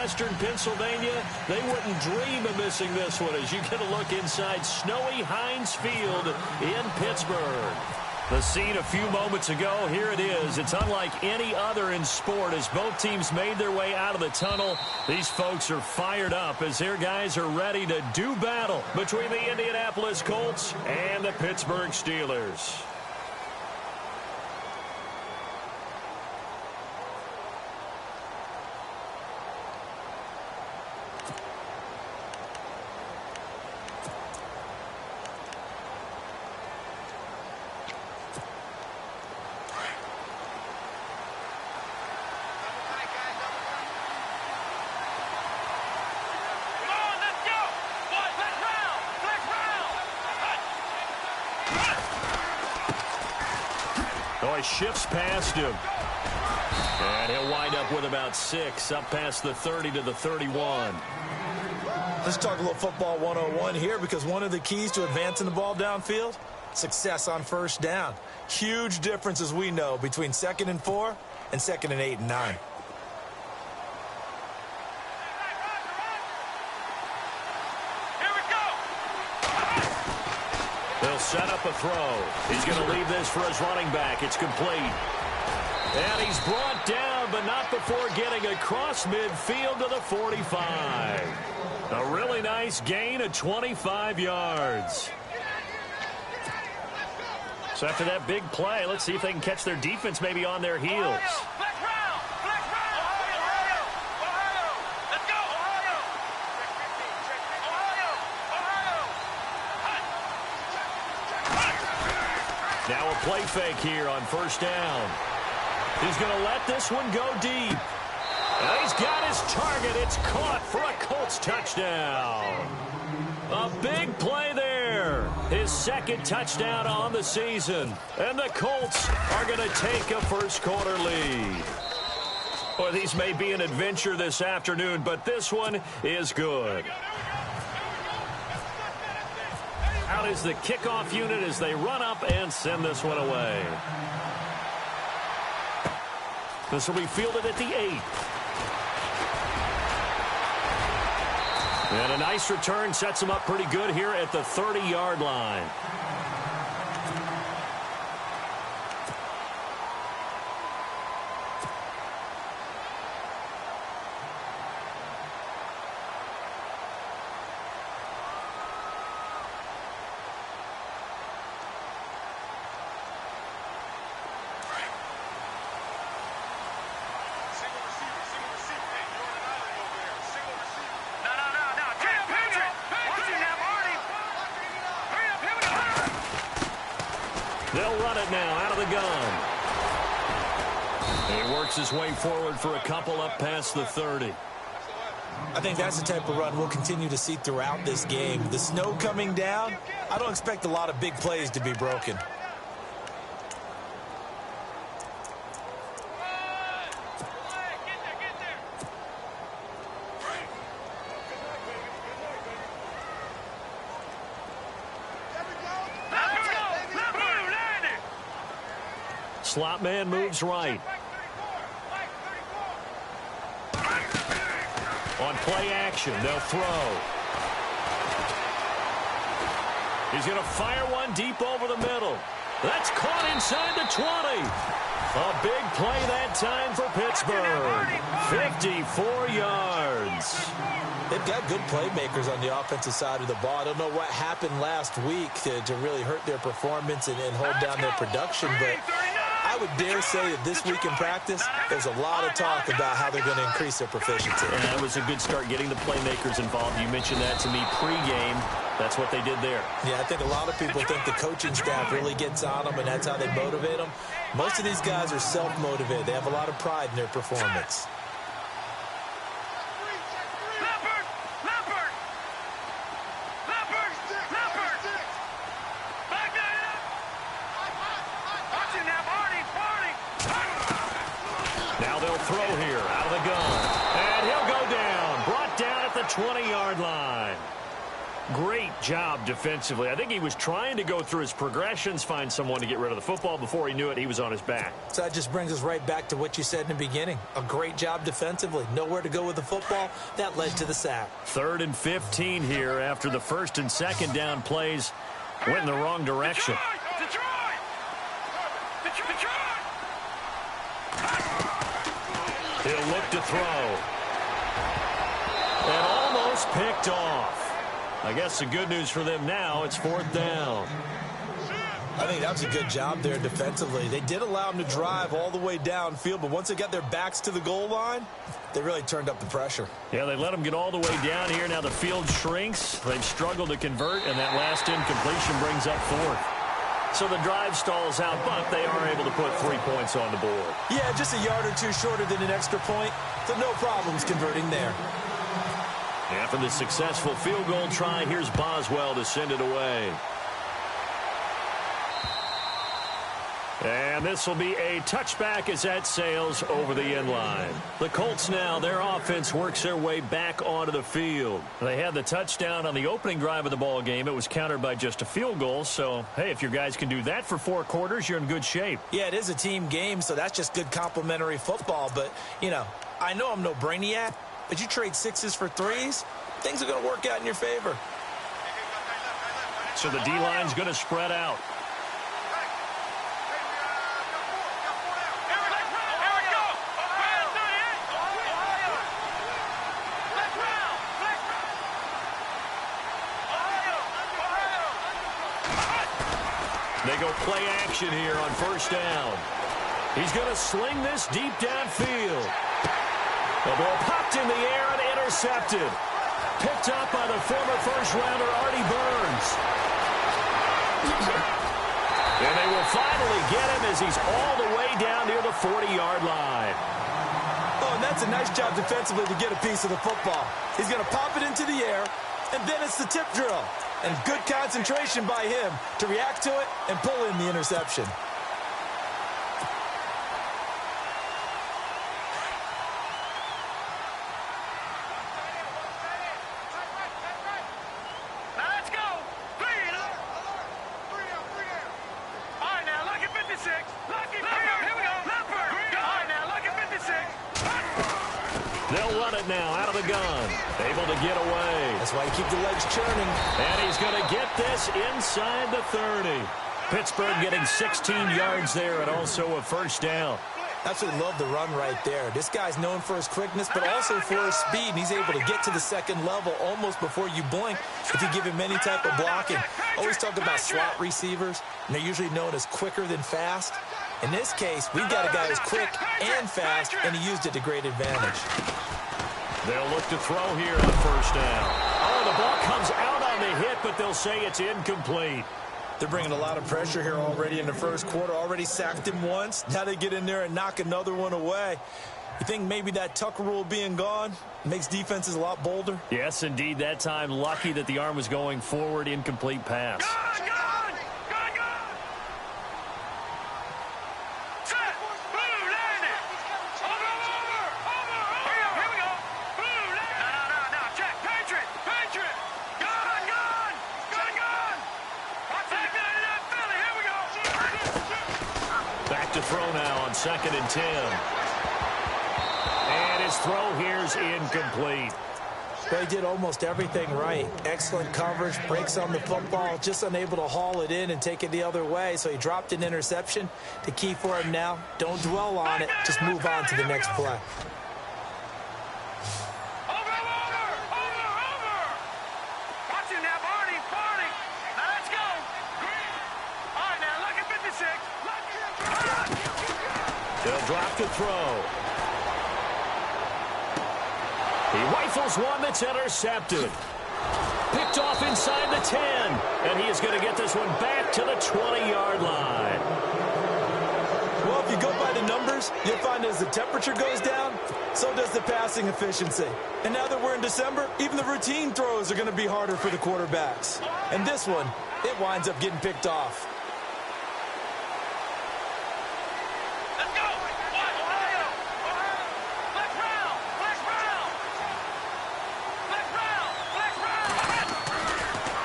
western Pennsylvania, they wouldn't dream of missing this one as you get a look inside snowy Heinz Field in Pittsburgh. The scene a few moments ago, here it is. It's unlike any other in sport as both teams made their way out of the tunnel. These folks are fired up as their guys are ready to do battle between the Indianapolis Colts and the Pittsburgh Steelers. Shifts past him. And he'll wind up with about 6, up past the 30 to the 31. Let's talk a little football 101 here, because one of the keys to advancing the ball downfield, success on first down. Huge difference, as we know, between 2nd and 4 and 2nd and 8 and 9. Set up a throw. He's going to leave this for his running back. It's complete. And he's brought down, but not before getting across midfield to the 45. A really nice gain of 25 yards. So after that big play, let's see if they can catch their defense maybe on their heels. Now a play fake here on first down. He's going to let this one go deep. And he's got his target. It's caught for a Colts touchdown. A big play there. His 2nd touchdown on the season. And the Colts are going to take a first-quarter lead. Well, these may be an adventure this afternoon, but this one is good. Out is the kickoff unit as they run up and send this one away. This will be fielded at the 8. And a nice return sets him up pretty good here at the 30-yard line. They'll run it now out of the gun. He works his way forward for a couple up past the 30. I think that's the type of run we'll continue to see throughout this game. The snow coming down, I don't expect a lot of big plays to be broken. Slot man moves right. On play action, they'll throw. He's going to fire one deep over the middle. That's caught inside the 20. A big play that time for Pittsburgh. 54 yards. They've got good playmakers on the offensive side of the ball. I don't know what happened last week to really hurt their performance and hold down their production, but I would dare say that this week in practice, there's a lot of talk about how they're going to increase their proficiency. And that was a good start getting the playmakers involved. You mentioned that to me pregame. That's what they did there. Yeah, I think a lot of people think the coaching staff really gets on them, and that's how they motivate them. Most of these guys are self-motivated. They have a lot of pride in their performance. Now they'll throw here out of the gun. And he'll go down. Brought down at the 20-yard line. Great job defensively. I think he was trying to go through his progressions, find someone to get rid of the football. Before he knew it, he was on his back. So that just brings us right back to what you said in the beginning. A great job defensively. Nowhere to go with the football. That led to the sack. 3rd and 15 here after the 1st and 2nd down plays went in the wrong direction. He'll look to throw. And almost picked off. I guess the good news for them now, it's 4th down. I think that was a good job there defensively. They did allow them to drive all the way downfield, but once they got their backs to the goal line, they really turned up the pressure. Yeah, they let them get all the way down here. Now the field shrinks. They've struggled to convert, and that last incompletion brings up 4th. So the drive stalls out, but they are able to put 3 points on the board. Yeah, just a yard or two shorter than an extra point, so no problems converting there. After the successful field goal try, here's Boswell to send it away. And this will be a touchback as that sails over the end line. The Colts now, their offense works their way back onto the field. They had the touchdown on the opening drive of the ball game. It was countered by just a field goal. So, hey, if your guys can do that for 4 quarters, you're in good shape. Yeah, it is a team game, so that's just good complimentary football. But, you know, I know I'm no brainiac, but you trade 6s for 3s, things are going to work out in your favor. So the D-line's going to spread out. They go play action here on 1st down. He's going to sling this deep downfield. The ball popped in the air and intercepted. Picked up by the former first-rounder Artie Burns. And they will finally get him as he's all the way down near the 40-yard line. Oh, and that's a nice job defensively to get a piece of the football. He's going to pop it into the air, and then it's the tip drill. And good concentration by him to react to it and pull in the interception. They'll run it now out of the gun. Able to get away. That's why you keep the legs churning. And he's going to get this inside the 30. Pittsburgh getting 16 yards there and also a 1st down. Absolutely love the run right there. This guy's known for his quickness, but also for his speed. And he's able to get to the 2nd level almost before you blink if you give him any type of blocking. Always talk about slot receivers, and they're usually known as quicker than fast. In this case, we've got a guy who's quick and fast, and he used it to great advantage. They'll look to throw here on 1st down. Oh, the ball comes out on the hit, but they'll say it's incomplete. They're bringing a lot of pressure here already in the 1st quarter. Already sacked him once. Now they get in there and knock another one away. You think maybe that Tucker rule being gone makes defenses a lot bolder? Yes, indeed. That time, lucky that the arm was going forward. Incomplete pass. Back to throw now on 2nd and 10. And his throw here's incomplete. They did almost everything right. Excellent coverage, breaks on the football, just unable to haul it in and take it the other way. So he dropped an interception. The key for him now, don't dwell on it. Just move on to the next play. They'll drop to throw. He rifles one that's intercepted. Picked off inside the 10. And he is going to get this one back to the 20-yard line. Well, if you go by the numbers, you'll find as the temperature goes down, so does the passing efficiency. And now that we're in December, even the routine throws are going to be harder for the quarterbacks. And this one, it winds up getting picked off.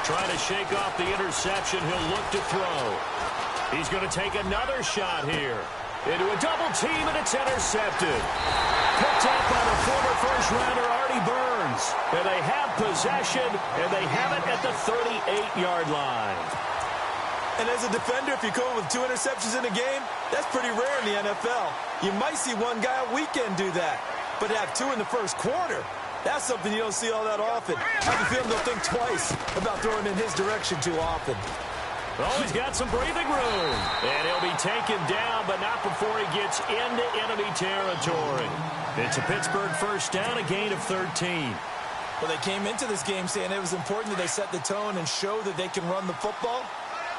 Trying to shake off the interception. He'll look to throw. He's going to take another shot here. Into a double team, and it's intercepted. Picked up by the former first-rounder Artie Burns. And they have possession, and they have it at the 38-yard line. And as a defender, if you come with 2 interceptions in a game, that's pretty rare in the NFL. You might see one guy a weekend do that. But to have 2 in the first quarter, that's something you don't see all that often. I have a feeling they'll think twice about throwing in his direction too often. Oh, he's got some breathing room. And he'll be taken down, but not before he gets into enemy territory. It's a Pittsburgh first down, a gain of 13. Well, they came into this game saying it was important that they set the tone and show that they can run the football.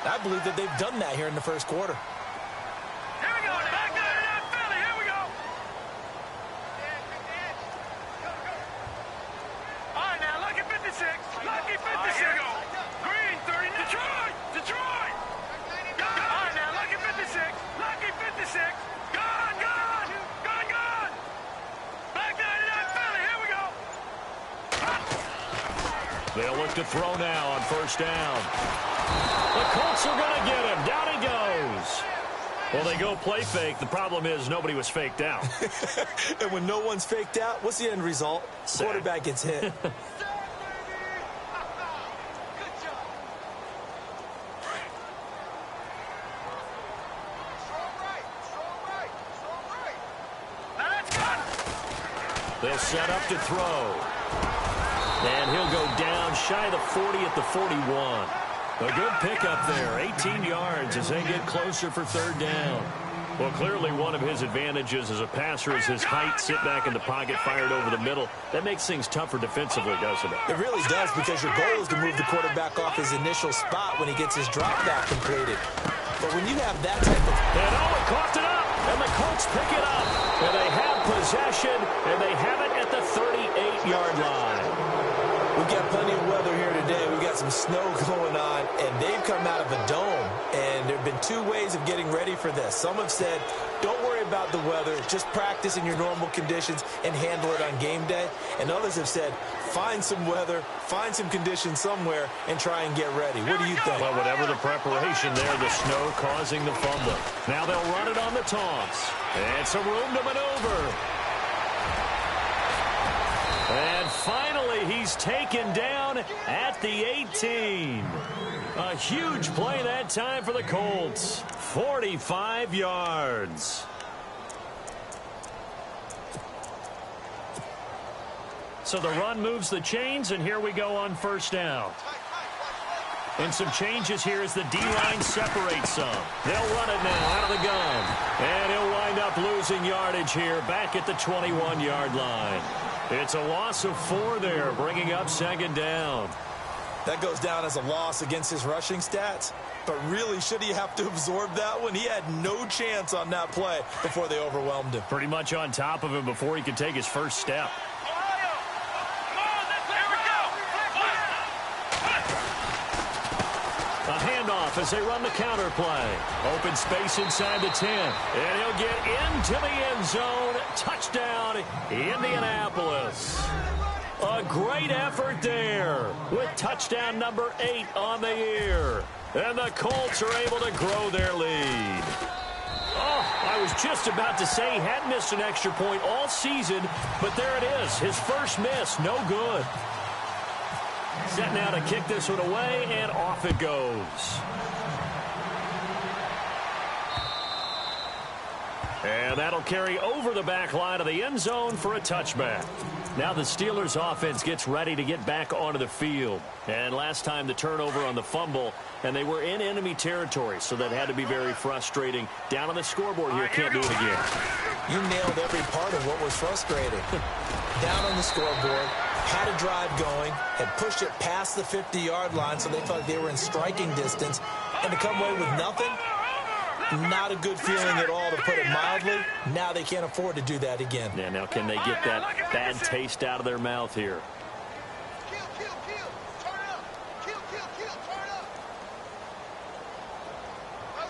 I believe that they've done that here in the first quarter. Here we go. Back out of that Philly. Here we go. All right, now, lucky 56. Lucky 56. Here we go. Green, 30. Detroit. Detroit. All right, now, lucky 56. Lucky 56. Gone, gone. Gone, gone. Back out of that Philly. Here we go. They'll look to throw now on first down. The Colts are going to get him. Down he goes. Well, they go play fake. The problem is nobody was faked out. And when no one's faked out, what's the end result? Sack. Quarterback gets hit. They'll set up to throw. And he'll go down shy of the 40 at the 41. A good pickup there, 18 yards as they get closer for third down. Well, clearly one of his advantages as a passer is his height, sit back in the pocket, fired over the middle. That makes things tougher defensively, doesn't it? It really does, because your goal is to move the quarterback off his initial spot when he gets his drop back completed. But when you have that type of... And oh, it coughed it up, and the Colts pick it up. And they have possession, and they have it at the 38-yard line. We've got plenty of weather here today. We've got some snow going on, and they've come out of a dome. And there have been 2 ways of getting ready for this. Some have said, don't worry about the weather. Just practice in your normal conditions and handle it on game day. And others have said, find some weather, find some conditions somewhere, and try and get ready. What do you think? Well, whatever the preparation there, the snow causing the fumble. Now they'll run it on the toss. And some room to maneuver. And finally, he's taken down at the 18. A huge play that time for the Colts. 45 yards. So the run moves the chains, and here we go on first down. And some changes here as the D-line separates some. They'll run it now out of the gun. And he'll wind up losing yardage here back at the 21-yard line. It's a loss of 4 there, bringing up second down. That goes down as a loss against his rushing stats. But really, should he have to absorb that one? He had no chance on that play before they overwhelmed him. Pretty much on top of him before he could take his first step. A handoff as they run the counter play. Open space inside the 10. And he'll get into the end zone. Touchdown, Indianapolis. A great effort there with touchdown number 8 on the year. And the Colts are able to grow their lead. Oh, I was just about to say he hadn't missed an extra point all season, but there it is. His first miss, no good. Set now to kick this one away, and off it goes. And that'll carry over the back line of the end zone for a touchback. Now the Steelers offense gets ready to get back onto the field. And last time the turnover on the fumble, and they were in enemy territory, so that had to be very frustrating. Down on the scoreboard here, can't do it again. You nailed every part of what was frustrating. Down on the scoreboard, had a drive going, had pushed it past the 50-yard line, so they thought they were in striking distance, and to come away with nothing, not a good feeling at all, to put it mildly. Now they can't afford to do that again. Yeah, now can they get that bad taste out of their mouth here?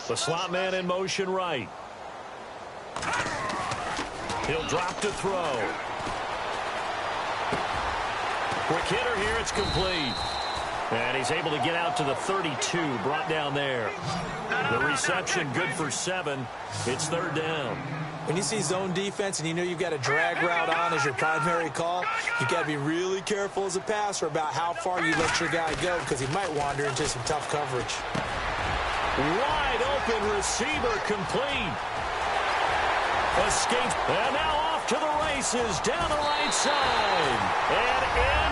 The slot man in motion right. He'll drop to throw. Quick hitter here, it's complete. And he's able to get out to the 32, brought down there. The reception good for 7. It's 3rd down. When you see zone defense and you know you've got a drag route on as your primary call, you've got to be really careful as a passer about how far you let your guy go because he might wander into some tough coverage. Wide open receiver complete. Escapes. And now off to the races down the right side. And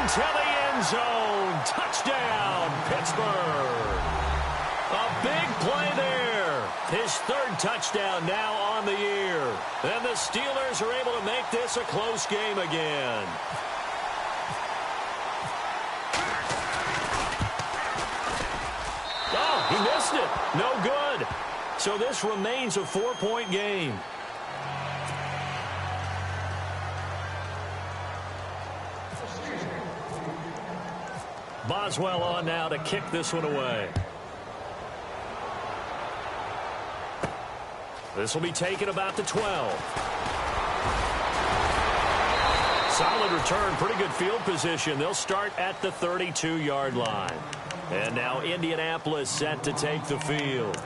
into the end zone. Touchdown, Pittsburgh. A big play there. His 3rd touchdown now on the year. And the Steelers are able to make this a close game again. Oh, he missed it. No good. So this remains a 4-point game. Boswell on now to kick this one away. This will be taken about the 12. Solid return, pretty good field position. They'll start at the 32-yard line. And now Indianapolis set to take the field.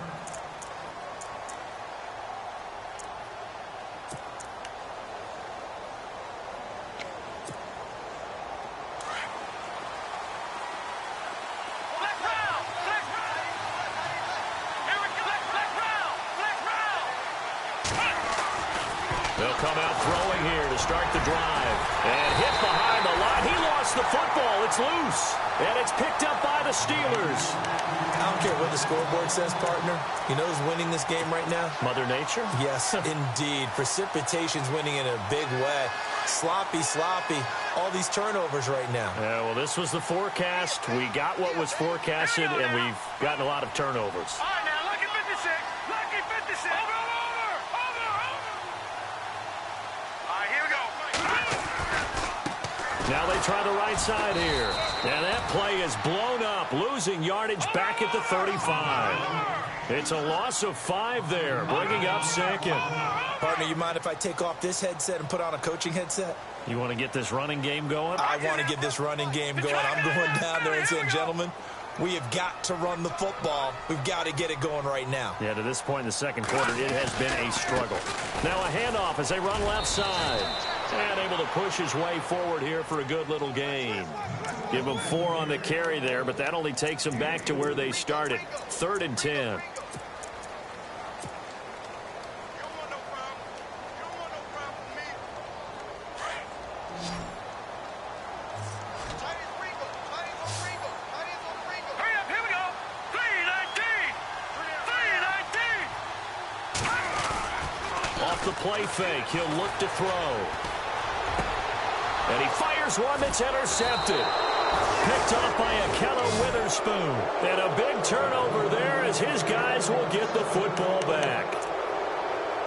They'll come out throwing here to start the drive. And hit behind the line. He lost the football. It's loose. And it's picked up by the Steelers. I don't care what the scoreboard says, partner. You know who's winning this game right now? Mother Nature? Yes, indeed. Precipitation's winning in a big way. Sloppy. All these turnovers right now. Yeah, well, this was the forecast. We got what was forecasted, and we've gotten a lot of turnovers. All right, now, lucky 56. Lucky 56. Over. Now they try the right side here. And that play is blown up, losing yardage back at the 35. It's a loss of 5 there, bringing up 2nd. Partner, you mind if I take off this headset and put on a coaching headset? You want to get this running game going? I want to get this running game going. I'm going down there and saying, gentlemen, we have got to run the football. We've got to get it going right now. Yeah, to this point in the 2nd quarter, it has been a struggle. Now a handoff as they run left side. And able to push his way forward here for a good little gain. Give him 4 on the carry there, but that only takes him back to where they started. 3rd and 10. Off the play fake, he'll look to throw. And he fires one that's intercepted. Picked off by Akello Witherspoon. And a big turnover there as his guys will get the football back.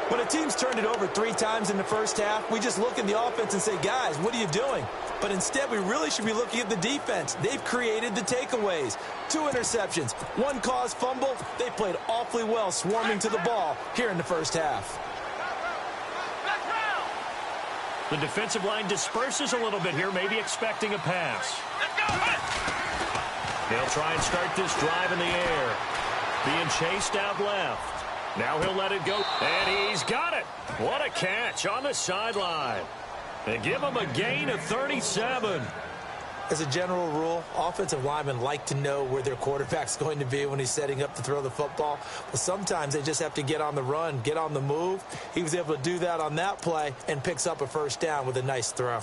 When a team's turned it over 3 times in the first half, we just look at the offense and say, guys, what are you doing? But instead, we really should be looking at the defense. They've created the takeaways. 2 interceptions, 1 caused fumble. They played awfully well swarming to the ball here in the first half. The defensive line disperses a little bit here, maybe expecting a pass. They'll try and start this drive in the air. Being chased out left. Now he'll let it go, and he's got it. What a catch on the sideline. They give him a gain of 37. As a general rule, offensive linemen like to know where their quarterback's going to be when he's setting up to throw the football. But sometimes they just have to get on the run, get on the move. He was able to do that on that play and picks up a first down with a nice throw.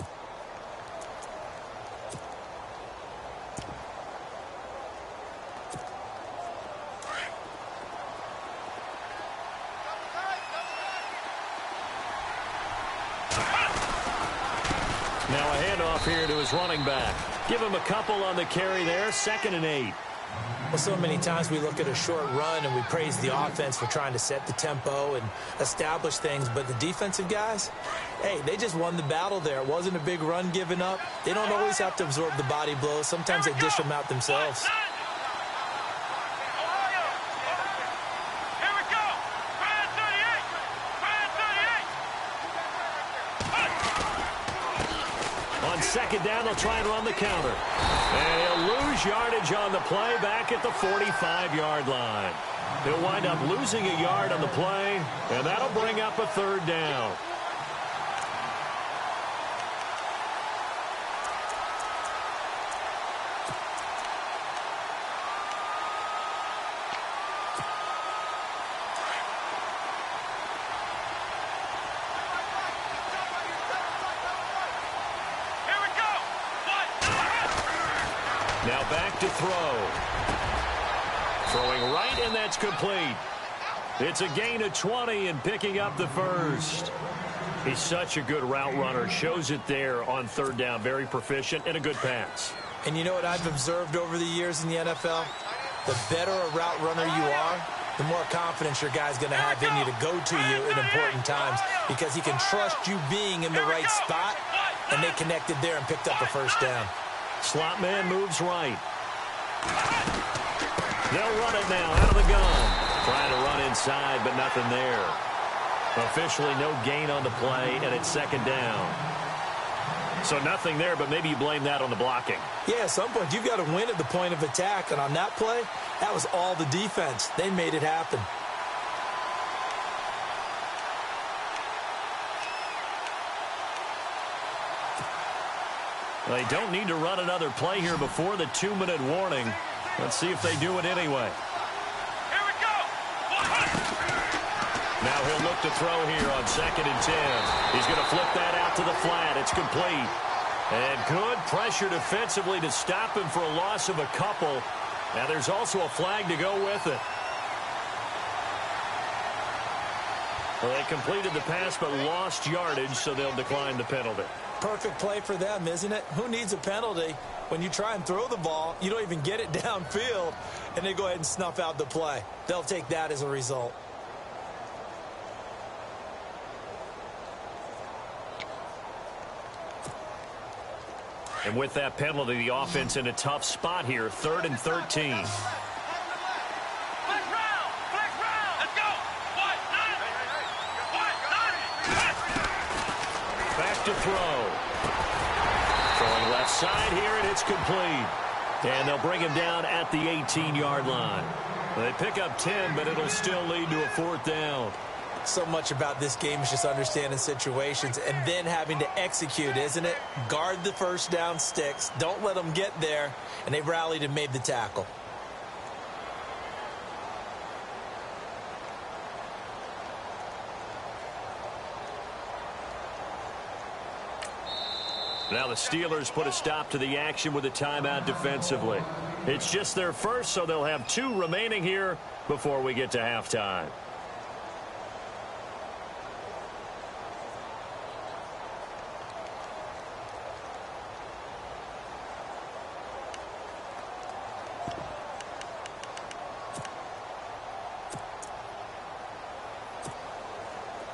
Now a handoff here to his running back. Give him a couple on the carry there. 2nd and 8. Well, so many times we look at a short run and we praise the offense for trying to set the tempo and establish things. But the defensive guys, hey, they just won the battle there. It wasn't a big run given up. They don't always have to absorb the body blows. Sometimes they dish them out themselves. second down, they'll try and run the counter. And he'll lose yardage on the play back at the 45-yard line. He'll wind up losing a yard on the play, and that'll bring up a third down. Now back to throw. Throwing right, and that's complete. It's a gain of 20 and picking up the first. He's such a good route runner. Shows it there on third down. Very proficient and a good pass. And you know what I've observed over the years in the NFL? The better a route runner you are, the more confidence your guy's going to have in you to go to you in important times because he can trust you being in the right spot, and they connected there and picked up a first down. Slot man moves right. They'll run it now out of the gun. Trying to run inside, but nothing there. Officially no gain on the play, and it's second down. So nothing there, but maybe you blame that on the blocking. Yeah, at some point you've got to win at the point of attack, and on that play, that was all the defense. They made it happen. They don't need to run another play here before the 2-minute warning. Let's see if they do it anyway. Here we go. Now he'll look to throw here on 2nd and 10. He's going to flip that out to the flat. It's complete. And good pressure defensively to stop him for a loss of a couple. Now there's also a flag to go with it. Well, they completed the pass but lost yardage, so they'll decline the penalty. Perfect play for them, isn't it? Who needs a penalty? When you try and throw the ball, you don't even get it downfield, and they go ahead and snuff out the play. They'll take that as a result. And with that penalty, the offense in a tough spot here, 3rd and 13. Back to throw. Throwing left side here, and it's complete. And they'll bring him down at the 18-yard line. They pick up 10, but it'll still lead to a 4th down. So much about this game is just understanding situations and then having to execute, isn't it? Guard the first down sticks. Don't let them get there. And they rallied and made the tackle. Now the Steelers put a stop to the action with a timeout defensively. It's just their first, so they'll have 2 remaining here before we get to halftime.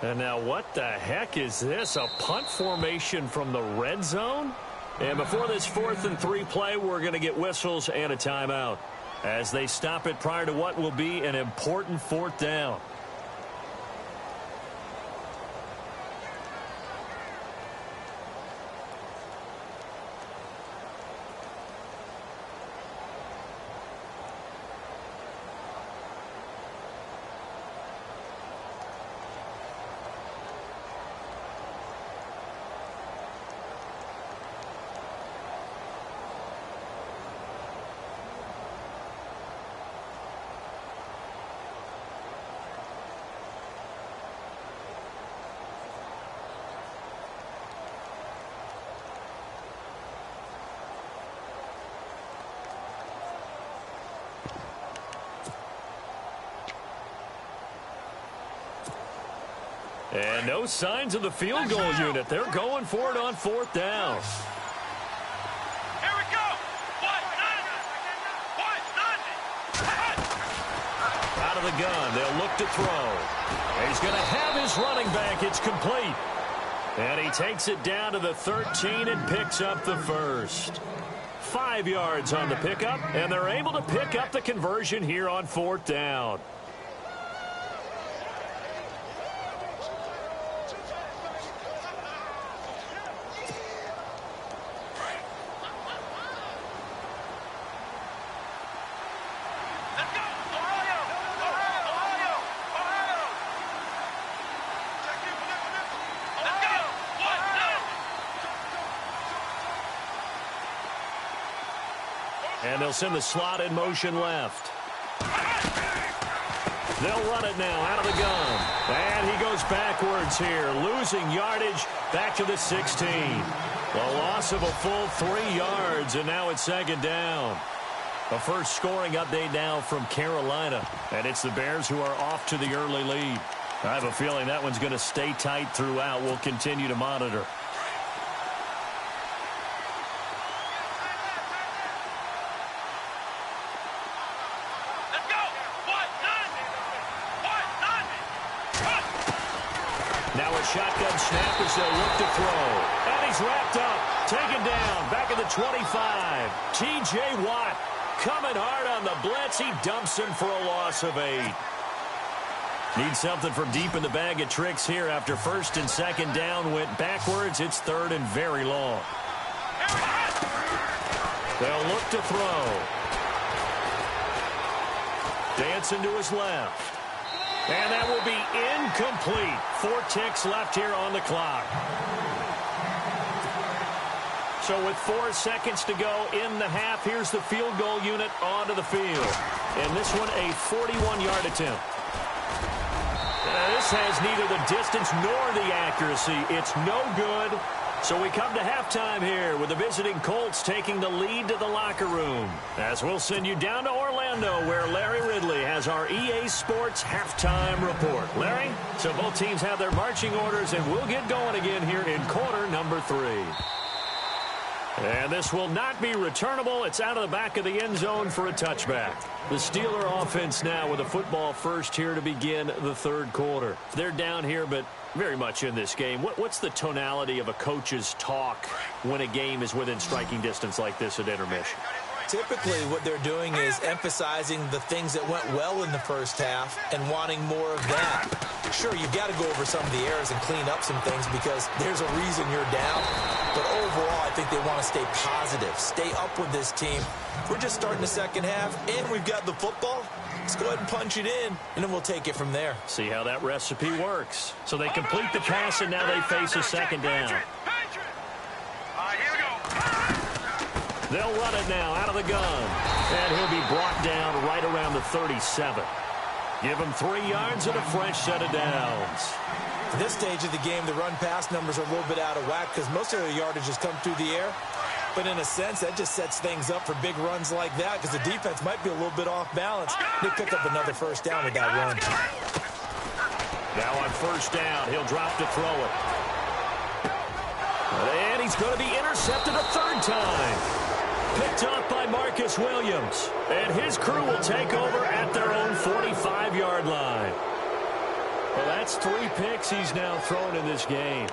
And now what the heck is this? A punt formation from the red zone? And before this 4th and 3 play, we're going to get whistles and a timeout as they stop it prior to what will be an important 4th down. And no signs of the field goal unit. They're going for it on 4th down. Here we go. Out of the gun, they'll look to throw. And he's going to have his running back. It's complete. And he takes it down to the 13 and picks up the first. 5 yards on the pickup, and they're able to pick up the conversion here on 4th down. And they'll send the slot in motion left. They'll run it now out of the gun. And he goes backwards here, losing yardage back to the 16. A loss of a full 3 yards, and now it's second down. A first scoring update now from Carolina. And it's the Bears who are off to the early lead. I have a feeling that one's going to stay tight throughout. We'll continue to monitor. Now a shotgun snap as they'll look to throw. And he's wrapped up. Taken down. Back at the 25. T.J. Watt coming hard on the blitz. He dumps him for a loss of 8. Needs something from deep in the bag of tricks here after first and second down went backwards. It's third and very long. They'll look to throw. Dancing to his left. And that will be incomplete. 4 ticks left here on the clock. So with 4 seconds to go in the half, here's the field goal unit onto the field. And this one a 41-yard attempt. This has neither the distance nor the accuracy. It's no good. So we come to halftime here with the visiting Colts taking the lead to the locker room. As we'll send you down to Orlando where Larry Ridley has our EA Sports halftime report. Larry, so both teams have their marching orders and we'll get going again here in quarter number 3. And this will not be returnable. It's out of the back of the end zone for a touchback. The Steeler offense now with a football first here to begin the third quarter. They're down here, but very much in this game. What's the tonality of a coach's talk when a game is within striking distance like this at intermission? Typically, what they're doing is emphasizing the things that went well in the first half and wanting more of that. Sure, you've got to go over some of the errors and clean up some things because there's a reason you're down. But overall, I think they want to stay positive, stay up with this team. We're just starting the second half, and we've got the football. Let's go ahead and punch it in, and then we'll take it from there. See how that recipe works. So they complete the pass, and now they face a second down. They'll run it now out of the gun. And he'll be brought down right around the 37. Give him 3 yards and a fresh set of downs. At this stage of the game, the run-pass numbers are a little bit out of whack because most of the yardage has come through the air. But in a sense, that just sets things up for big runs like that because the defense might be a little bit off balance. They pick up another first down with that run. Now on first down, he'll drop to throw it. And he's going to be intercepted a third time. Picked off by Marcus Williams. And his crew will take over at their own 45-yard line. Well, that's 3 picks he's now thrown in this game.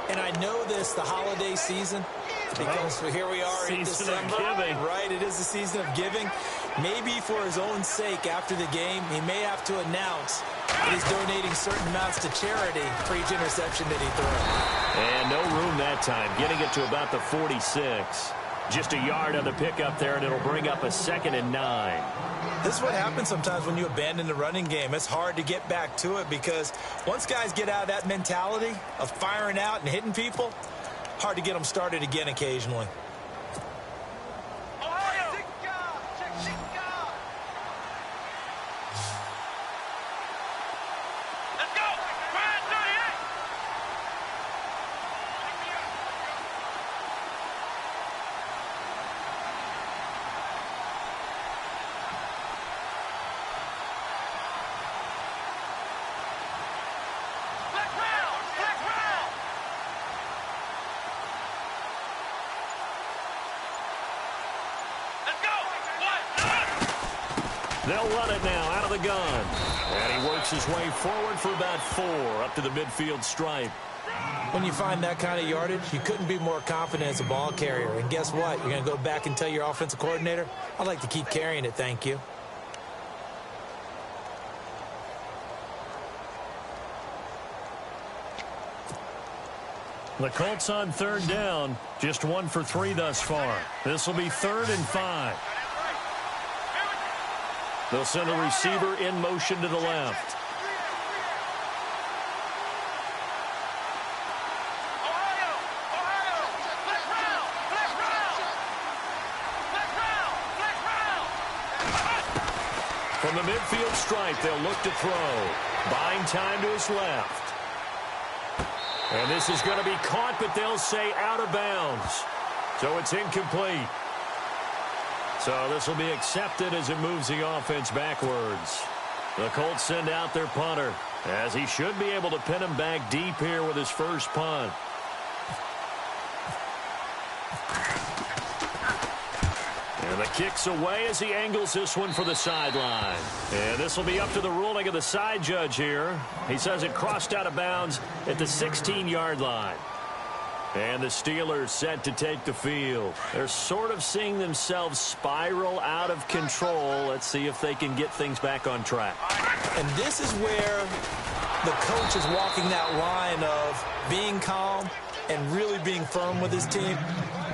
And I know this, the holiday season, because here we are in December. Right, it is the season of giving. Maybe for his own sake, after the game, he may have to announce that he's donating certain amounts to charity for each interception that he throws. And no room that time, getting it to about the 46. Just a yard on the pickup there, and it'll bring up a 2nd and 9. This is what happens sometimes when you abandon the running game. It's hard to get back to it because once guys get out of that mentality of firing out and hitting people, hard to get them started again occasionally. They'll run it now out of the gun. And he works his way forward for about 4 up to the midfield stripe. When you find that kind of yardage, you couldn't be more confident as a ball carrier. And guess what? You're going to go back and tell your offensive coordinator, I'd like to keep carrying it, thank you. The Colts on third down, just 1 for 3 thus far. This will be 3rd and 5. They'll send a receiver in motion to the left. From the midfield stripe, they'll look to throw. Buying time to his left. And this is going to be caught, but they'll say out of bounds. So it's incomplete. So this will be accepted as it moves the offense backwards. The Colts send out their punter, as he should be able to pin him back deep here with his first punt. And the kick's away as he angles this one for the sideline. And this will be up to the ruling of the side judge here. He says it crossed out of bounds at the 16-yard line. And the Steelers set to take the field. They're sort of seeing themselves spiral out of control. Let's see if they can get things back on track. And this is where the coach is walking that line of being calm and really being firm with his team.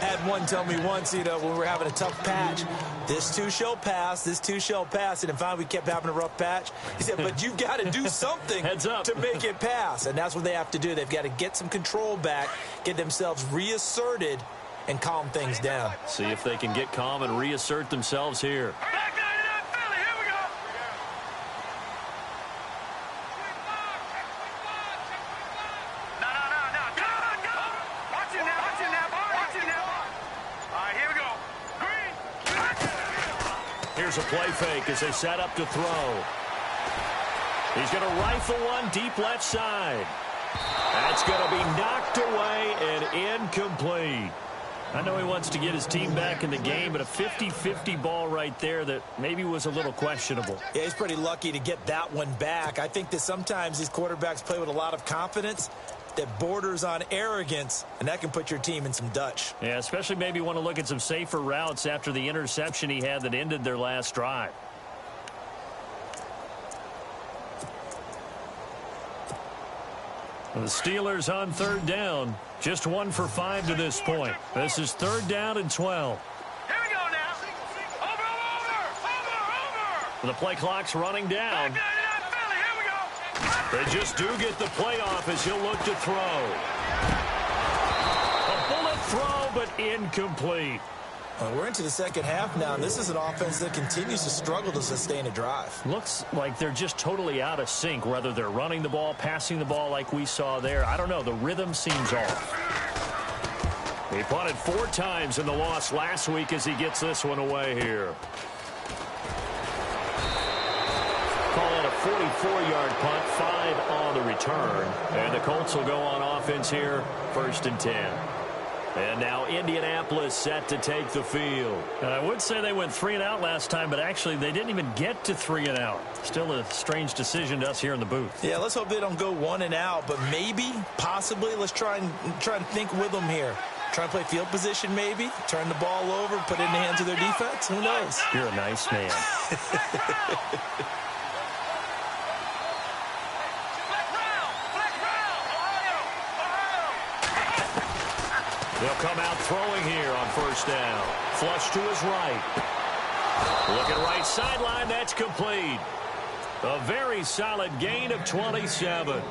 Had one tell me once, when we were having a tough patch, this too shall pass, this too shall pass. And finally we kept having a rough patch. He said, but you've got to do something Heads up. to make it pass. And that's what they have to do. They've got to get some control back, get themselves reasserted, and calm things down. See if they can get calm and reassert themselves here. Back 99 Philly, here we go. No. Go. Watch it now. All right, here we go. Green. Here's a play fake as they set up to throw. He's going to rifle one deep left side. That's going to be knocked away and incomplete. I know he wants to get his team back in the game, but a 50-50 ball right there that maybe was a little questionable. Yeah, he's pretty lucky to get that one back. I think that sometimes these quarterbacks play with a lot of confidence that borders on arrogance, and that can put your team in some Dutch. Yeah, especially maybe want to look at some safer routes after the interception he had that ended their last drive. The Steelers on third down. Just 1 for 5 to this point. This is 3rd down and 12. Here we go now. Over. The play clock's running down. Back 99 Philly, here we go. They just do get the playoff as he'll look to throw. A bullet throw, but incomplete. We're into the second half now, and this is an offense that continues to struggle to sustain a drive. Looks like they're just totally out of sync, whether they're running the ball, passing the ball like we saw there. I don't know. The rhythm seems off. He punted 4 times in the loss last week as he gets this one away here. Call it a 44-yard punt, 5 on the return. And the Colts will go on offense here, 1st and 10. And now Indianapolis set to take the field. And I would say they went 3 and out last time, but actually they didn't even get to 3 and out. Still a strange decision to us here in the booth. Yeah, let's hope they don't go 1 and out, but maybe, possibly, let's try and think with them here. Try and play field position maybe, turn the ball over, put it in the hands of their defense. Who knows? You're a nice man. They'll come out throwing here on 1st down. Flush to his right. Looking right sideline, that's complete. A very solid gain of 27.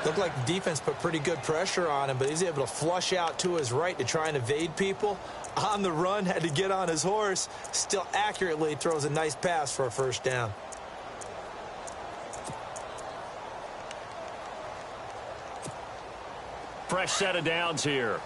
Looked like the defense put pretty good pressure on him, but he's able to flush out to his right to try and evade people. On the run, had to get on his horse. Still accurately throws a nice pass for a 1st down. Fresh set of downs here.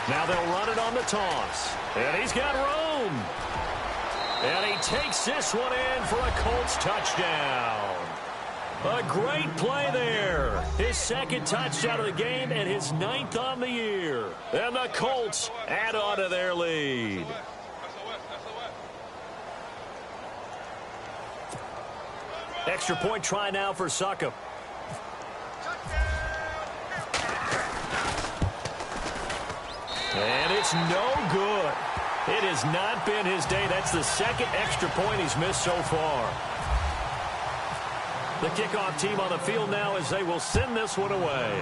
Now they'll run it on the toss. And he's got room. And he takes this one in for a Colts touchdown. A great play there. His 2nd touchdown of the game and his 9th on the year. And the Colts add on to their lead. Extra point try now for Succop. And it's no good. It has not been his day. That's the 2nd extra point he's missed so far. The kickoff team on the field now as they will send this one away.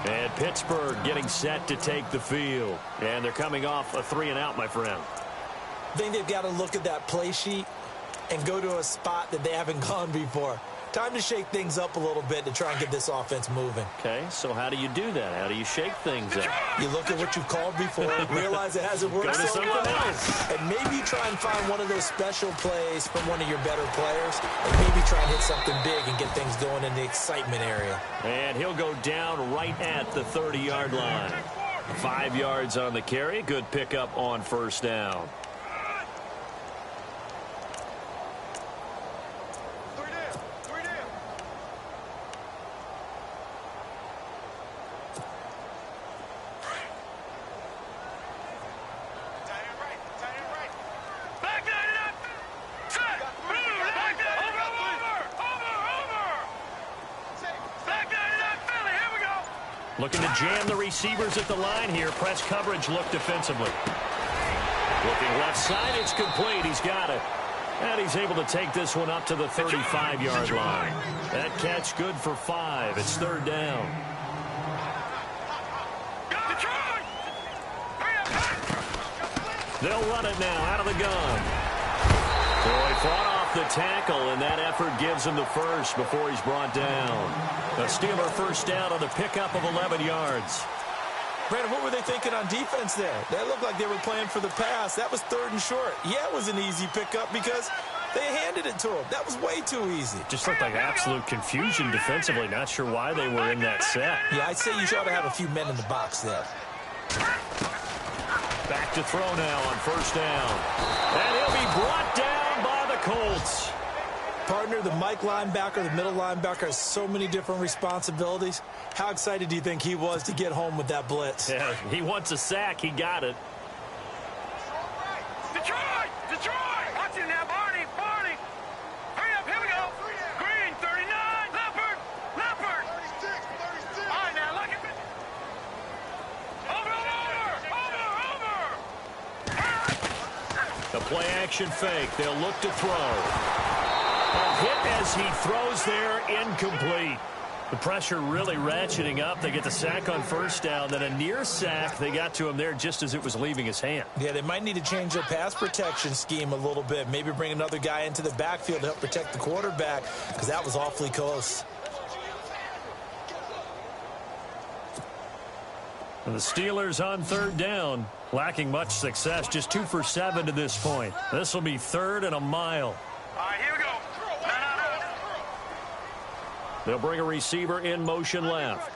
And Pittsburgh getting set to take the field. And they're coming off a 3-and-out, my friend. I think they've got to look at that play sheet and go to a spot that they haven't gone before. Time to shake things up a little bit to try and get this offense moving. Okay, so how do you do that? How do you shake things up? You look at what you've called before, realize it hasn't worked so well, and maybe try and find one of those special plays from one of your better players, and maybe try and hit something big and get things going in the excitement area. And he'll go down right at the 30-yard line. 5 yards on the carry. Good pickup on first down. Looking to jam the receivers at the line here. Press coverage look defensively. Looking left side, it's complete. He's got it. And he's able to take this one up to the 35-yard line. That catch good for 5. It's third down. They'll run it now out of the gun. Boy, fought off the tackle, and that effort gives him the first before he's brought down. A Steeler first down on the pickup of 11 yards. Brandon, what were they thinking on defense there? That looked like they were playing for the pass. That was 3rd and short. Yeah, it was an easy pickup because they handed it to him. That was way too easy. Just looked like absolute confusion defensively. Not sure why they were in that set. Yeah, I'd say you ought to have a few men in the box there. Back to throw now on first down. And he'll be brought down by the Colts. Partner, the Mike linebacker, the middle linebacker has so many different responsibilities. How excited do you think he was to get home with that blitz? Yeah, he wants a sack. He got it. Detroit! Detroit! Watch it now, Barney! Barney! Hurry up, here we go! Green, 39! Leopard! Leopard! 36! All right, now, look at it! Over! The play action fake. They'll look to throw. A hit as he throws there, incomplete. The pressure really ratcheting up. They get the sack on first down. Then a near sack. They got to him there just as it was leaving his hand. Yeah, they might need to change their pass protection scheme a little bit. Maybe bring another guy into the backfield to help protect the quarterback because that was awfully close. And the Steelers on third down, lacking much success. Just 2 for 7 to this point. This will be 3rd and a mile. All right, here we go. No. They'll bring a receiver in motion left.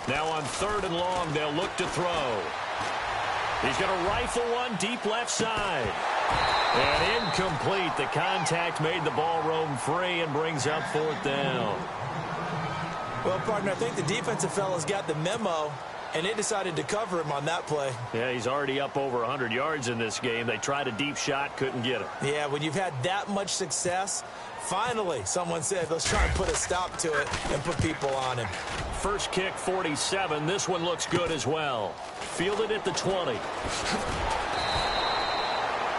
Now on 3rd and long, they'll look to throw. He's going to rifle one deep left side. And incomplete. The contact made the ball roam free and brings up 4th down. Well, partner, I think the defensive fellas got the memo, and they decided to cover him on that play. Yeah, he's already up over 100 yards in this game. They tried a deep shot, couldn't get him. Yeah, when you've had that much success, finally someone said, let's try and put a stop to it and put people on him. First kick, 47. This one looks good as well. Fielded at the 20.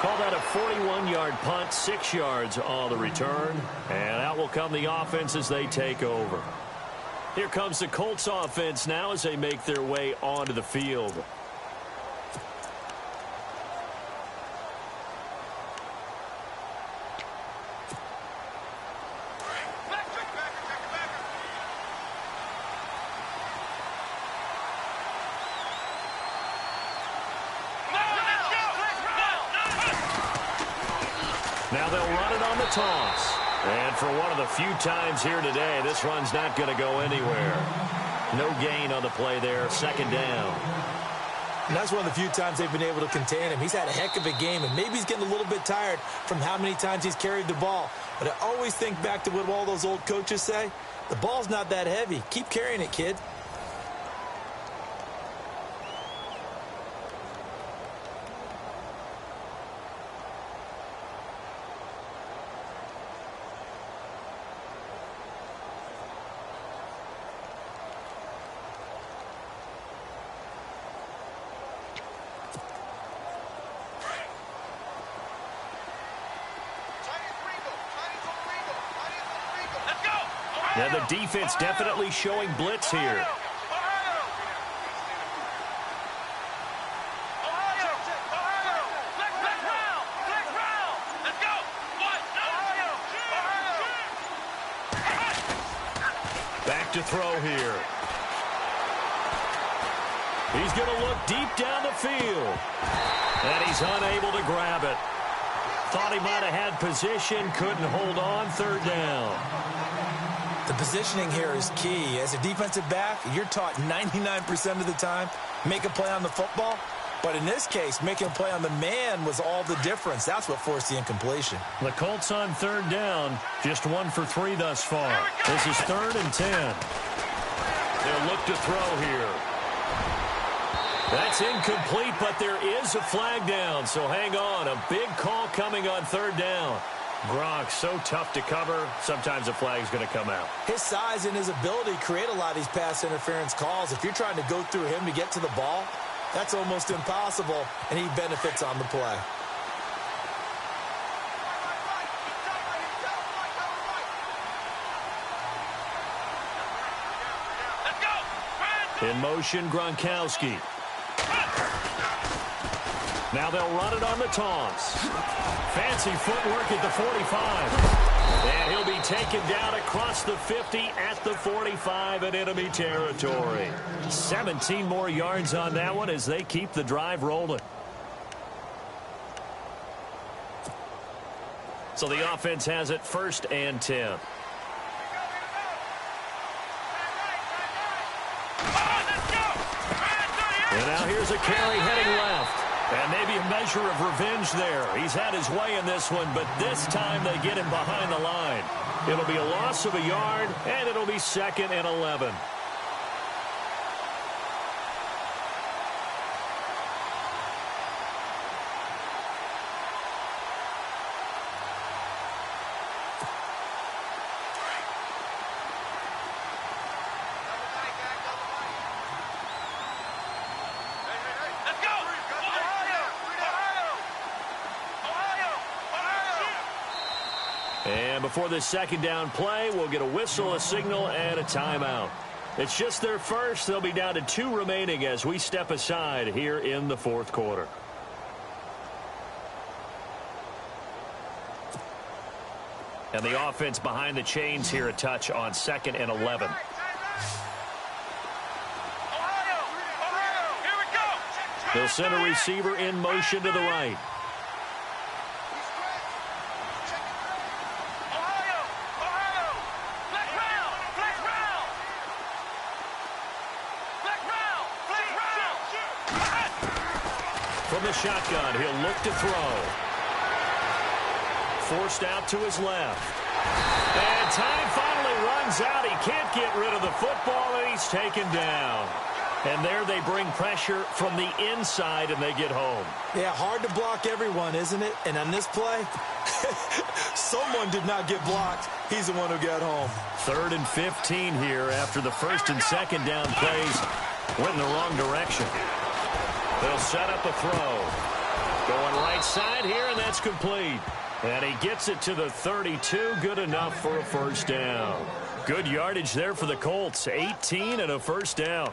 Call that a 41-yard punt, 6 yards on the return. And out will come the offense as they take over. Here comes the Colts offense now as they make their way onto the field. Now they'll run it on the toss. And for one of the few times here today, this run's not going to go anywhere. No gain on the play there, 2nd down. And that's one of the few times they've been able to contain him. He's had a heck of a game, and maybe he's getting a little bit tired from how many times he's carried the ball. But I always think back to what all those old coaches say. The ball's not that heavy. Keep carrying it, kid. And the defense definitely showing blitz here. Back to throw here. He's going to look deep down the field. And he's unable to grab it. Thought he might have had position, couldn't hold on, third down. The positioning here is key. As a defensive back, you're taught 99% of the time, make a play on the football. But in this case, making a play on the man was all the difference. That's what forced the incompletion. The Colts on third down, just 1 for 3 thus far. This is 3rd and 10. They'll look to throw here. That's incomplete, but there is a flag down, so hang on. A big call coming on third down. Gronk, so tough to cover. Sometimes a flag's going to come out. His size and his ability create a lot of these pass interference calls. If you're trying to go through him to get to the ball, that's almost impossible, and he benefits on the play. In motion, Gronkowski. Now they'll run it on the toss. Fancy footwork at the 45. And he'll be taken down across the 50 at the 45 in enemy territory. 17 more yards on that one as they keep the drive rolling. So the offense has it 1st and 10. And now here's a carry heading left. And maybe a measure of revenge there. He's had his way in this one, but this time they get him behind the line. It'll be a loss of a yard, and it'll be 2nd and 11. And before this 2nd down play, we'll get a whistle, a signal, and a timeout. It's just their first. They'll be down to 2 remaining as we step aside here in the 4th quarter. And the offense behind the chains here a touch on 2nd and 11. They'll send a receiver in motion to the right. From the shotgun, he'll look to throw. Forced out to his left. And time finally runs out. He can't get rid of the football, and he's taken down. And there they bring pressure from the inside, and they get home. Yeah, hard to block everyone, isn't it? And on this play, someone did not get blocked. He's the one who got home. 3rd and 15 here after the 1st and 2nd down plays went in the wrong direction. They'll set up a throw. Going right side here, and that's complete. And he gets it to the 32. Good enough for a 1st down. Good yardage there for the Colts. 18 and a 1st down.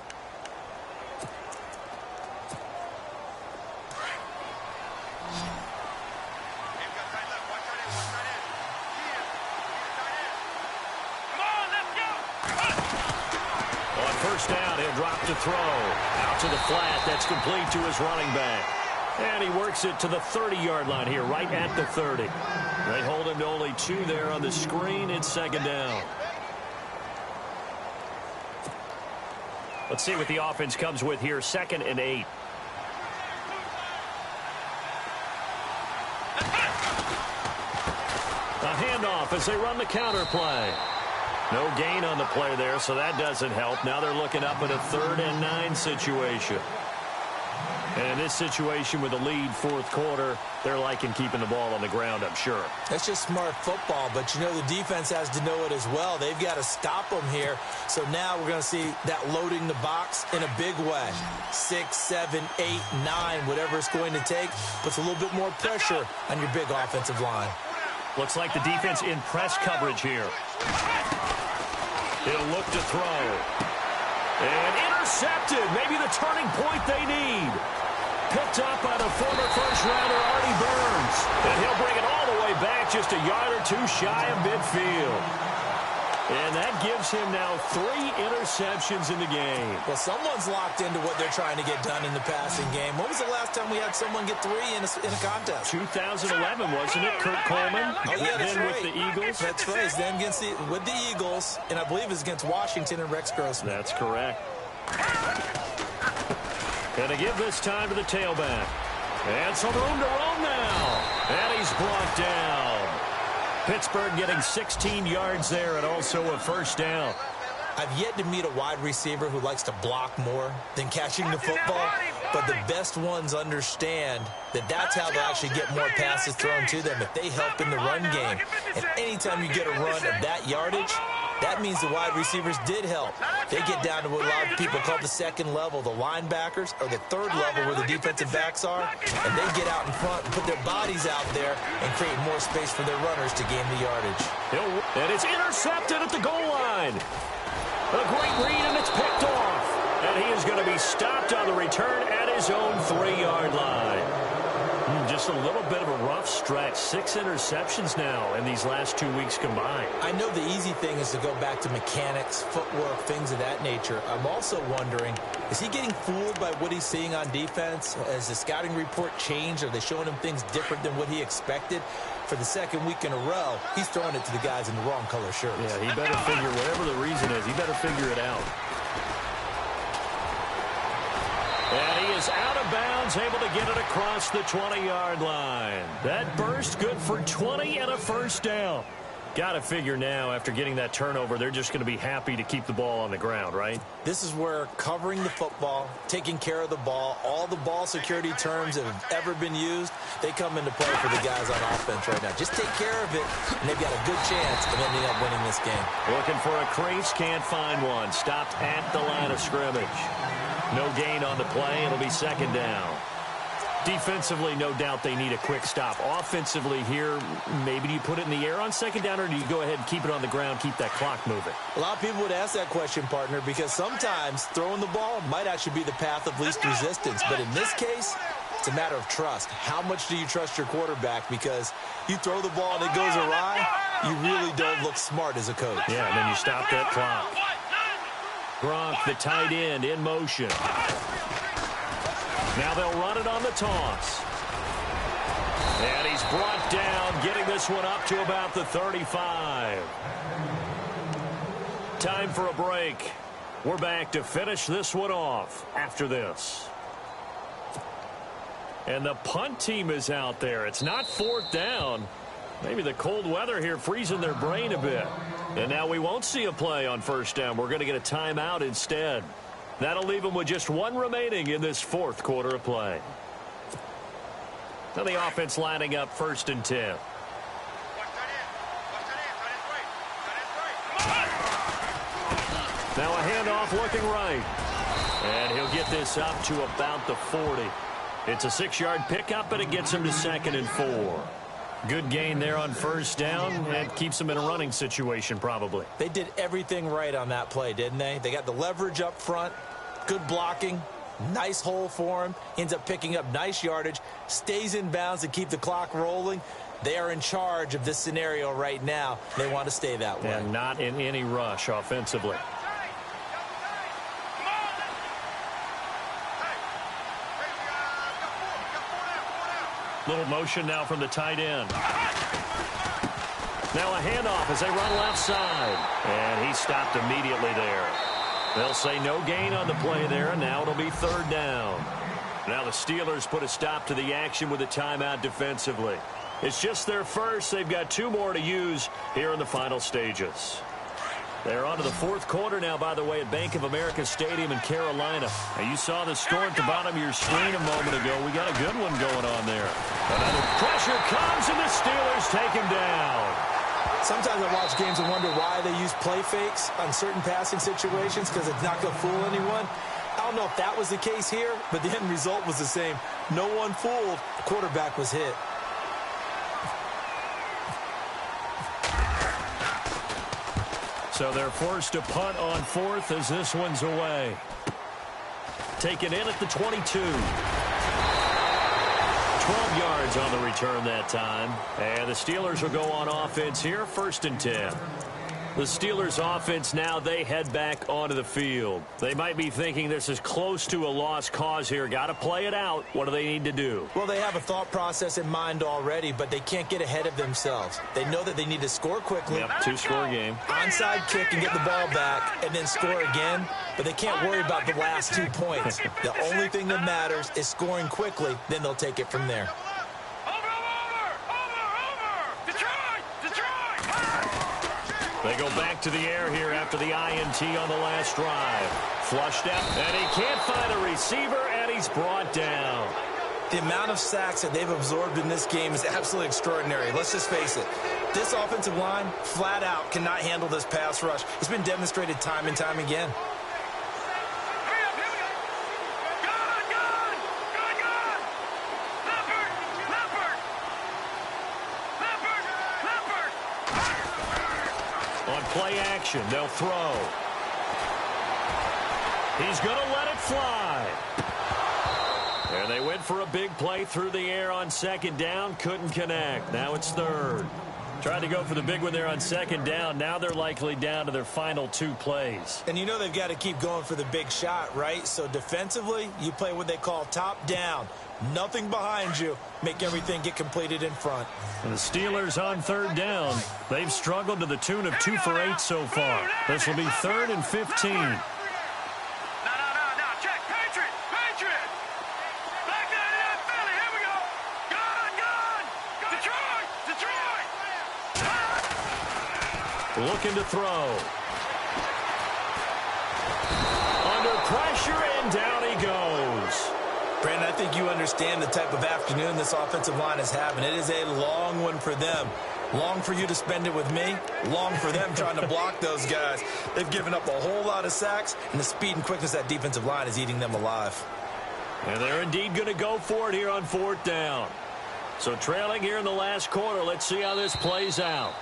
To throw out to the flat. That's complete to his running back. And he works it to the 30-yard line here, right at the 30. They hold him to only 2 there on the screen. It's 2nd down. Let's see what the offense comes with here. 2nd and 8. A handoff as they run the counter play. No gain on the play there, so that doesn't help. Now they're looking up at a 3rd and 9 situation. And in this situation with a lead 4th quarter, they're liking keeping the ball on the ground, I'm sure. That's just smart football, but you know the defense has to know it as well. They've got to stop them here. So now we're going to see that loading the box in a big way. 6, 7, 8, 9, whatever it's going to take, puts a little bit more pressure on your big offensive line. Looks like the defense in press coverage here. He'll look to throw. And intercepted. Maybe the turning point they need. Picked up by the former first-rounder Artie Burns. And he'll bring it all the way back just a yard or two shy of midfield. And that gives him now 3 interceptions in the game. Well, someone's locked into what they're trying to get done in the passing game. When was the last time we had someone get 3 in a contest? 2011, wasn't it, Kurt Coleman? Oh, yeah, that's then right. with the Eagles. That's right. Then with the Eagles, and I believe it's against Washington and Rex Grossman. That's correct. And to give this time to the tailback. And some room to roam now. And he's brought down. Pittsburgh getting 16 yards there and also a first down. I've yet to meet a wide receiver who likes to block more than catching the football, but the best ones understand that that's how they'll actually get more passes thrown to them if they help in the run game. And anytime you get a run of that yardage, that means the wide receivers did help. They get down to what a lot of people call the second level, the linebackers, or the third level where the defensive backs are, and they get out in front and put their bodies out there and create more space for their runners to gain the yardage. And it's intercepted at the goal line. A great read, and it's picked off. And he is going to be stopped on the return at his own 3-yard line. Just a little bit of a rough stretch. 6 interceptions now in these last 2 weeks combined. I know the easy thing is to go back to mechanics, footwork, things of that nature. I'm also wondering, is he getting fooled by what he's seeing on defense? Has the scouting report changed? Are they showing him things different than what he expected? For the second week in a row, he's throwing it to the guys in the wrong color shirts. Yeah, he better figure, whatever the reason is, he better figure it out. And he is out of bounds, able to get it across the 20-yard line. That burst good for 20 and a first down. Got to figure now, after getting that turnover, they're just going to be happy to keep the ball on the ground, right? This is where covering the football, taking care of the ball, all the ball security terms that have ever been used, they come into play for the guys on offense right now. Just take care of it, and they've got a good chance of ending up winning this game. Looking for a crease, can't find one. Stopped at the line of scrimmage. No gain on the play. It'll be second down. Defensively, no doubt they need a quick stop. Offensively here, maybe do you put it in the air on second down, or do you go ahead and keep it on the ground, keep that clock moving? A lot of people would ask that question, partner, because sometimes throwing the ball might actually be the path of least resistance. But in this case, it's a matter of trust. How much do you trust your quarterback? Because you throw the ball and it goes awry, you really don't look smart as a coach. Yeah, and then you stop that clock. Gronk, the tight end, in motion. Now they'll run it on the toss. And he's brought down, getting this one up to about the 35. Time for a break. We're back to finish this one off after this. And the punt team is out there. It's not fourth down. Maybe the cold weather here freezing their brain a bit. And now we won't see a play on first down. We're going to get a timeout instead. That'll leave them with just one remaining in this fourth quarter of play. Now the offense lining up 1st and 10. Now a handoff looking right. And he'll get this up to about the 40. It's a 6-yard pickup, and it gets him to 2nd and 4. Good gain there on first down, and keeps them in a running situation probably. They did everything right on that play, didn't they? They got the leverage up front, good blocking, nice hole for him, ends up picking up nice yardage, stays in bounds to keep the clock rolling. They are in charge of this scenario right now. They want to stay that way. And not in any rush offensively. Little motion now from the tight end. Now a handoff as they run left side. And he stopped immediately there. They'll say no gain on the play there, and now it'll be 3rd down. Now the Steelers put a stop to the action with a timeout defensively. It's just their first. They've got 2 more to use here in the final stages. They're on to the 4th quarter now, by the way, at Bank of America Stadium in Carolina. Now, you saw the score at the bottom of your screen a moment ago. We got a good one going on there. Another pressure comes, and the Steelers take him down. Sometimes I watch games and wonder why they use play fakes on certain passing situations, because it's not going to fool anyone. I don't know if that was the case here, but the end result was the same. No one fooled. The quarterback was hit. So they're forced to punt on fourth as this one's away. Taken in at the 22. 12 yards on the return that time. And the Steelers will go on offense here, 1st and 10. The Steelers offense now, they head back onto the field. They might be thinking this is close to a lost cause here. Got to play it out. What do they need to do? Well, they have a thought process in mind already, but they can't get ahead of themselves. They know that they need to score quickly. Yep, 2-score game. Onside kick and get the ball back and then score again, but they can't worry about the last 2 points. The only thing that matters is scoring quickly, then they'll take it from there. They go back to the air here after the INT on the last drive. Flushed out, and he can't find a receiver, and he's brought down. The amount of sacks that they've absorbed in this game is absolutely extraordinary. Let's just face it. This offensive line, flat out, cannot handle this pass rush. It's been demonstrated time and time again. Play action. They'll throw. He's going to let it fly. And they went for a big play through the air on 2nd down. Couldn't connect. Now it's 3rd. Tried to go for the big one there on 2nd down. Now they're likely down to their final 2 plays. And you know they've got to keep going for the big shot, right? So defensively, you play what they call top down. Nothing behind you. Make everything get completed in front. And the Steelers on 3rd down. They've struggled to the tune of 2 for 8 so far. This will be 3rd and 15. No, check. Patriot. Back there in that Philly. Here we go. Detroit. Looking to throw. Under pressure, and down he goes. Brandon, I think you understand the type of afternoon this offensive line is having. It is a long one for them. Long for you to spend it with me. Long for them trying to block those guys. They've given up a whole lot of sacks, and the speed and quickness of that defensive line is eating them alive. And they're indeed going to go for it here on 4th down. So trailing here in the last quarter. Let's see how this plays out.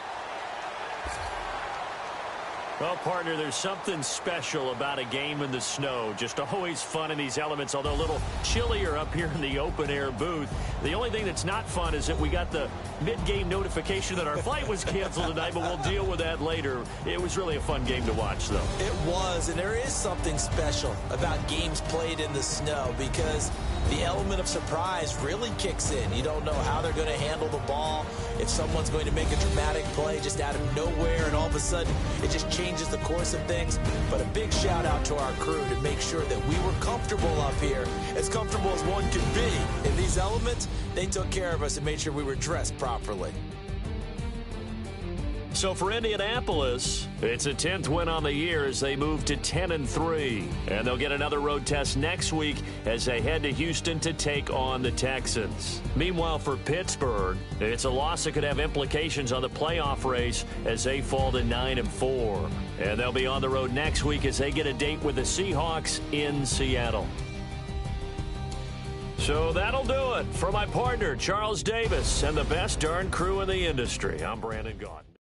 Well, partner, there's something special about a game in the snow. Just always fun in these elements, although a little chillier up here in the open-air booth. The only thing that's not fun is that we got the mid-game notification that our flight was canceled tonight, but we'll deal with that later. It was really a fun game to watch, though. It was, and there is something special about games played in the snow because the element of surprise really kicks in. You don't know how they're going to handle the ball, if someone's going to make a dramatic play just out of nowhere, and all of a sudden it just changes the course of things. But a big shout out to our crew to make sure that we were comfortable up here, as comfortable as one could be. In these elements, they took care of us and made sure we were dressed properly. So for Indianapolis, it's a 10th win on the year as they move to 10-3. And they'll get another road test next week as they head to Houston to take on the Texans. Meanwhile, for Pittsburgh, it's a loss that could have implications on the playoff race as they fall to 9-4. And they'll be on the road next week as they get a date with the Seahawks in Seattle. So that'll do it for my partner, Charles Davis, and the best darn crew in the industry. I'm Brandon Gaudin.